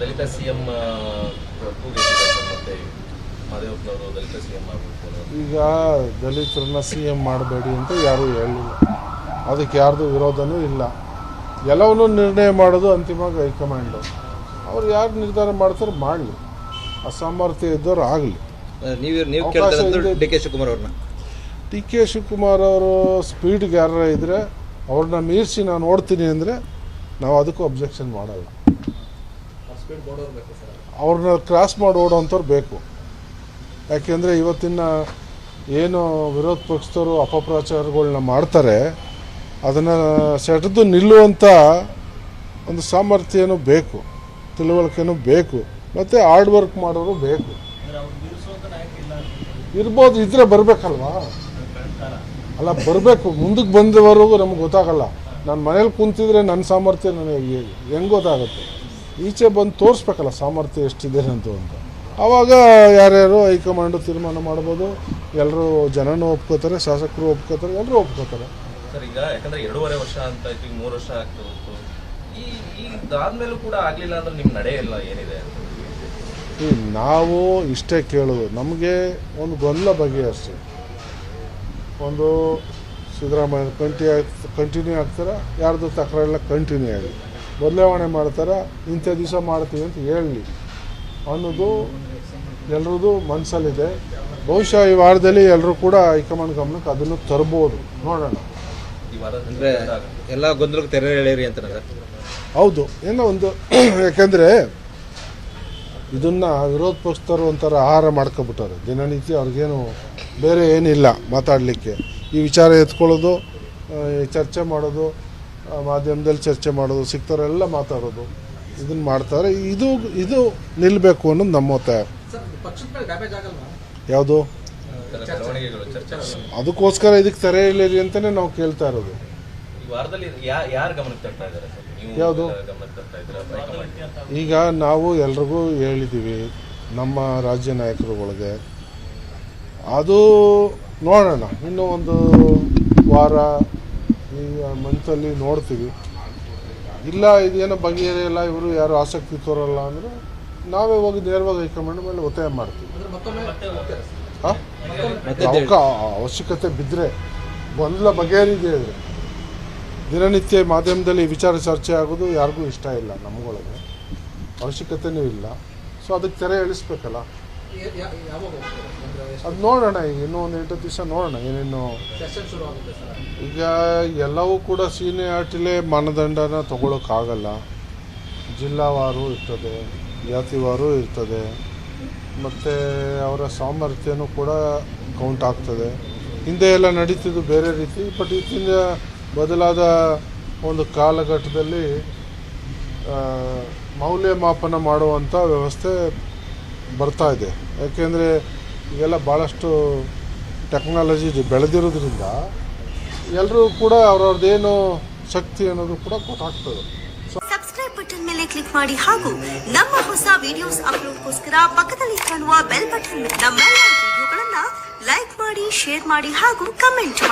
ದಲಿತ CM ಮತ್ತೆ ಮಾದೇವಪ್ಪನವರು ದಲಿತ CM ಮಾಡಬೇಕು. ಈಗ ದಲಿತರನ್ನ ಸಿಎಂ ಮಾಡಬೇಡಿ ಅಂತ ಯಾರೂ ಹೇಳಿಲ್ಲ, ಅದಕ್ಕೆ ಯಾರ್ದು ವಿರೋಧನೂ ಇಲ್ಲ. ಎಲ್ಲವನ್ನೂ ನಿರ್ಣಯ ಮಾಡೋದು ಅಂತಿಮವಾಗಿ ಹೈಕಮಾಂಡು. ಅವ್ರು ಯಾರು ನಿರ್ಧಾರ ಮಾಡ್ತಾರೆ ಮಾಡಲಿ, ಅಸಾಮರ್ಥ್ಯ ಇದ್ದವ್ರು ಆಗಲಿ. ಡಿ ಕೆ ಶಿವಕುಮಾರ್ ಅವ್ರನ್ನ ಡಿ ಕೆ ಶಿವಕುಮಾರ್ ಅವರು ಸ್ಪೀಡ್ಗೆ ಯಾರ ಇದ್ದರೆ ಅವ್ರನ್ನ ಮೀರಿಸಿ ನಾನು ಓಡ್ತೀನಿ ಅಂದರೆ ನಾವು ಅದಕ್ಕೂ ಅಬ್ಜೆಕ್ಷನ್ ಮಾಡಲ್ಲ. ಅವ್ರನ್ನ ಕ್ರಾಸ್ ಮಾಡಿ ಓಡೋವಂಥವ್ರು ಬೇಕು. ಯಾಕೆಂದರೆ ಇವತ್ತಿನ ಏನು ವಿರೋಧ ಪಕ್ಷದವರು ಅಪಪ್ರಚಾರಗಳನ್ನ ಮಾಡ್ತಾರೆ ಅದನ್ನು ಸೆಟೆದು ನಿಲ್ಲುವಂಥ ಒಂದು ಸಾಮರ್ಥ್ಯನೂ ಬೇಕು, ತಿಳುವಳಿಕೆನೂ ಬೇಕು, ಮತ್ತು ಹಾರ್ಡ್ ವರ್ಕ್ ಮಾಡೋರು ಬೇಕು. ಇರ್ಬೋದು, ಇದ್ರೆ ಬರಬೇಕಲ್ವಾ? ಅಲ್ಲ, ಬರಬೇಕು. ಮುಂದಕ್ಕೆ ಬಂದವರೆಗೂ ನಮ್ಗೆ ಗೊತ್ತಾಗಲ್ಲ. ನಾನು ಮನೇಲಿ ಕುಂತಿದ್ರೆ ನನ್ನ ಸಾಮರ್ಥ್ಯ ನನಗೆ ಹೆಂಗೆ ಗೊತ್ತಾಗುತ್ತೆ? ಈಚೆ ಬಂದು ತೋರಿಸ್ಬೇಕಲ್ಲ ಸಾಮರ್ಥ್ಯ ಎಷ್ಟಿದೆ ಅಂತ. ಆವಾಗ ಯಾರ್ಯಾರು ಹೈಕಮಾಂಡು ತೀರ್ಮಾನ ಮಾಡ್ಬೋದು. ಎಲ್ಲರೂ ಜನನೂ ಒಪ್ಕೋತಾರೆ, ಶಾಸಕರು ಒಪ್ಕೋತಾರೆ, ಎಲ್ಲರೂ ಒಪ್ಕೋತಾರೆ. ಸರ್, ಈಗ ಯಾಕಂದ್ರೆ 2.5 ವರ್ಷ ಅಂತ ಈಗ 3 ವರ್ಷ ಆಗ್ತಾ ಹೋಗ್ತು, ಇದಾದ್ಮೇಲೂ ಕೂಡ ಆಗಲಿಲ್ಲ ಅಂದ್ರೆ ನಿಮ್ಮ ನಡೆ ಎಲ್ಲ ಏನಿದೆ? ನಾವು ಇಷ್ಟೇ ಕೇಳೋದು, ನಮಗೆ ಒಂದು ಗೊಂದಲ ಬಗೆಹರಿಸಿ. ಒಂದು ಸಿದ್ದರಾಮಯ್ಯ ಕಂಟಿನ್ಯೂ ಆಗ್ತಾರೆ, ಯಾರ್ದು ತಕರಾರೆಲ್ಲ ಕಂಟಿನ್ಯೂ ಆಗಿ ಬದಲಾವಣೆ ಮಾಡ್ತಾರೆ, ಇಂಥ ದಿವಸ ಮಾಡ್ತೀವಿ ಅಂತ ಹೇಳಲಿ ಅನ್ನೋದು ಎಲ್ರದ್ದು ಮನಸ್ಸಲ್ಲಿದೆ. ಬಹುಶಃ ಈ ವಾರದಲ್ಲಿ ಎಲ್ಲರೂ ಕೂಡ ಹೈಕಮಾಂಡ್ ಗಮನಕ್ಕೆ ಅದನ್ನು ತರ್ಬೋದು, ನೋಡೋಣ. ಅಂದರೆ ಎಲ್ಲ ಗೊಂದಲಕ್ಕೆ ತೆರೆ ಎಳೆಯಿರಿ ಅಂತ. ಹೌದು, ಏನೋ ಒಂದು ಯಾಕೆಂದರೆ ಇದನ್ನು ವಿರೋಧ ಪಕ್ಷದವರು ಒಂಥರ ಆಹಾರ ಮಾಡ್ಕೊಬಿಟ್ಟಾರೆ. ದಿನನಿತ್ಯ ಅವ್ರಿಗೇನು ಬೇರೆ ಏನಿಲ್ಲ ಮಾತಾಡಲಿಕ್ಕೆ. ಈ ವಿಚಾರ ಎತ್ಕೊಳ್ಳೋದು, ಚರ್ಚೆ ಮಾಡೋದು, ಮಾಧ್ಯಮದಲ್ಲಿ ಚರ್ಚೆ ಮಾಡೋದು, ಸಿಗ್ತಾರೆಲ್ಲ ಮಾತಾಡೋದು, ಇದನ್ನು ಮಾಡ್ತಾರೆ. ಇದು ನಿಲ್ಲಬೇಕು ಅನ್ನೋದು ನಮ್ಮ ಒತ್ತಾಯ. ಯಾವುದು? ಅದಕ್ಕೋಸ್ಕರ ಇದಕ್ಕೆ ತೆರೆ ಇಳಿರಿ ಅಂತಲೇ ನಾವು ಕೇಳ್ತಾ ಇರೋದು. ಯಾವುದು? ಈಗ ನಾವು ಎಲ್ರಿಗೂ ಹೇಳಿದ್ದೀವಿ, ನಮ್ಮ ರಾಜ್ಯ ನಾಯಕರುಗಳಿಗೆ. ಅದು ನೋಡೋಣ, ಇನ್ನೂ ಒಂದು ವಾರ ಈ ಮಂತಲ್ಲಿ ನೋಡ್ತೀವಿ. ಇಲ್ಲ ಇದೇನೋ ಬಗೆಹರಿಯಲ್ಲ, ಇವರು ಯಾರು ಆಸಕ್ತಿ ತೋರಲ್ಲ ಅಂದರೆ ನಾವೇ ಹೋಗಿ ನೇರವಾಗಿ ಹೈಕಮಾಂಡ್ ಮೇಲೆ ಒತ್ತಾಯ ಮಾಡ್ತೀವಿ. ಅವಶ್ಯಕತೆ ಬಿದ್ದರೆ, ಗೊಂದಲ ಬಗೆಹರಿದೆ. ದಿನನಿತ್ಯ ಮಾಧ್ಯಮದಲ್ಲಿ ವಿಚಾರ ಚರ್ಚೆ ಆಗೋದು ಯಾರಿಗೂ ಇಷ್ಟ ಇಲ್ಲ, ನಮ್ಮೊಳಗೆ ಅವಶ್ಯಕತೆಯೂ ಇಲ್ಲ. ಸೊ ಅದಕ್ಕೆ ತೆರೆ ಎಳಿಸ್ಬೇಕಲ್ಲ. ಅದು ನೋಡೋಣ, ಈಗ ಇನ್ನೂ ಒಂದು 8 ದಿವಸ ನೋಡೋಣ ಏನೇನು. ಈಗ ಎಲ್ಲವೂ ಕೂಡ ಸೀನಿಯಾರಿಟಿಲೇ ಮಾನದಂಡನ ತಗೊಳ್ಳೋಕ್ಕಾಗಲ್ಲ. ಜಿಲ್ಲಾವಾರು ಇರ್ತದೆ, ಜಾತಿವಾರು ಇರ್ತದೆ, ಮತ್ತು ಅವರ ಸಾಮರ್ಥ್ಯನೂ ಕೂಡ ಕೌಂಟ್ ಆಗ್ತದೆ. ಹಿಂದೆ ಎಲ್ಲ ನಡೀತಿದ್ದು ಬೇರೆ ರೀತಿ, ಬಟ್ ಇದರಿಂದ ಬದಲಾದ ಒಂದು ಕಾಲಘಟ್ಟದಲ್ಲಿ ಮೌಲ್ಯಮಾಪನ ಮಾಡುವಂಥ ವ್ಯವಸ್ಥೆ ಬರ್ತಾ ಇದೆ. ಯಾಕೆಂದರೆ ಈಗೆಲ್ಲ ಭಾಳಷ್ಟು ಟೆಕ್ನಾಲಜಿ ಬೆಳೆದಿರೋದ್ರಿಂದ ಎಲ್ಲರೂ ಕೂಡ ಅವ್ರವ್ರದ್ದೇನು ಶಕ್ತಿ ಅನ್ನೋದು ಕೂಡ ಗೊತ್ತಾಗ್ತದೆ. ಸಬ್ಸ್ಕ್ರೈಬ್ ಬಟನ್ ಮೇಲೆ ಕ್ಲಿಕ್ ಮಾಡಿ ಹಾಗೂ ನಮ್ಮ ಹೊಸ ವಿಡಿಯೋಸ್ ಅಪ್ಲೋಡ್ಗೋಸ್ಕರ ಪಕ್ಕದಲ್ಲಿ ಕಾಣುವ ಬೆಲ್ ಬಟನ್ ನಮ್ಮೆಲ್ಲ ವಿಡಿಯೋಗಳನ್ನ ಲೈಕ್ ಮಾಡಿ, ಶೇರ್ ಮಾಡಿ ಹಾಗೂ ಕಮೆಂಟ್ ಮಾಡಿ.